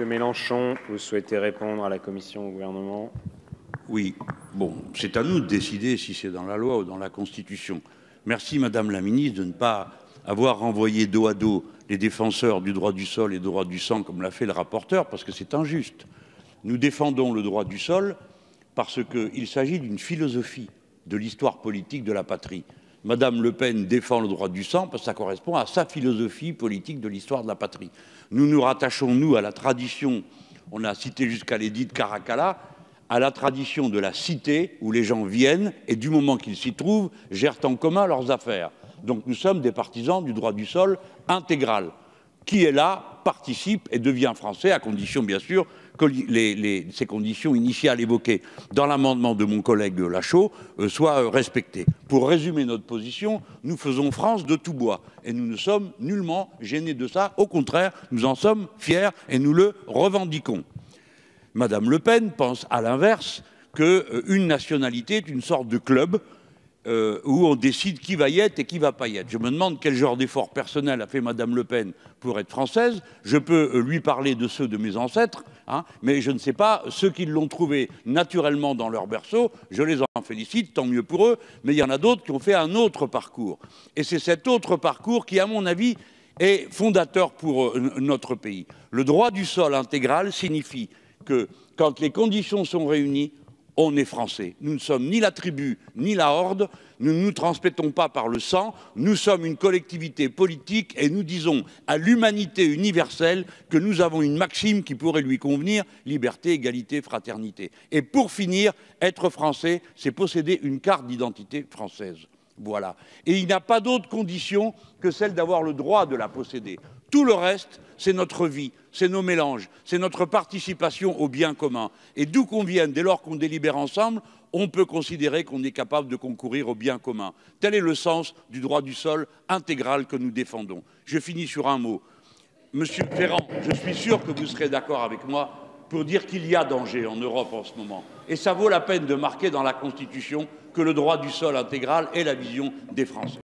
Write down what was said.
Monsieur Mélenchon, vous souhaitez répondre à la Commission, au gouvernement? Oui, bon, c'est à nous de décider si c'est dans la loi ou dans la Constitution. Merci, Madame la Ministre, de ne pas avoir renvoyé dos à dos les défenseurs du droit du sol et du droit du sang, comme l'a fait le rapporteur, parce que c'est injuste. Nous défendons le droit du sol parce qu'il s'agit d'une philosophie de l'histoire politique de la patrie. Madame Le Pen défend le droit du sang parce que ça correspond à sa philosophie politique de l'histoire de la patrie. Nous nous rattachons, nous, à la tradition, on a cité jusqu'à l'édit de Caracalla, à la tradition de la cité où les gens viennent et du moment qu'ils s'y trouvent, gèrent en commun leurs affaires. Donc nous sommes des partisans du droit du sol intégral. Qui est là, participe et devient français, à condition bien sûr que ces conditions initiales évoquées dans l'amendement de mon collègue Lachaud soient respectées. Pour résumer notre position, nous faisons France de tout bois et nous ne sommes nullement gênés de ça. Au contraire, nous en sommes fiers et nous le revendiquons. Madame Le Pen pense à l'inverse qu'une nationalité est une sorte de club où on décide qui va y être et qui va pas y être. Je me demande quel genre d'effort personnel a fait Madame Le Pen pour être française. Je peux lui parler de ceux de mes ancêtres, mais je ne sais pas ceux qui l'ont trouvé naturellement dans leur berceau. Je les en félicite, tant mieux pour eux, mais il y en a d'autres qui ont fait un autre parcours. Et c'est cet autre parcours qui, à mon avis, est fondateur pour notre pays. Le droit du sol intégral signifie que quand les conditions sont réunies, on est français. Nous ne sommes ni la tribu, ni la horde. Nous ne nous transmettons pas par le sang. Nous sommes une collectivité politique et nous disons à l'humanité universelle que nous avons une maxime qui pourrait lui convenir, liberté, égalité, fraternité. Et pour finir, être français, c'est posséder une carte d'identité française. Voilà. Et il n'y a pas d'autre condition que celle d'avoir le droit de la posséder. Tout le reste, c'est notre vie, c'est nos mélanges, c'est notre participation au bien commun. Et d'où qu'on vienne, dès lors qu'on délibère ensemble, on peut considérer qu'on est capable de concourir au bien commun. Tel est le sens du droit du sol intégral que nous défendons. Je finis sur un mot. Monsieur Ferrand, je suis sûr que vous serez d'accord avec moi pour dire qu'il y a danger en Europe en ce moment. Et ça vaut la peine de marquer dans la Constitution que le droit du sol intégral est la vision des Français.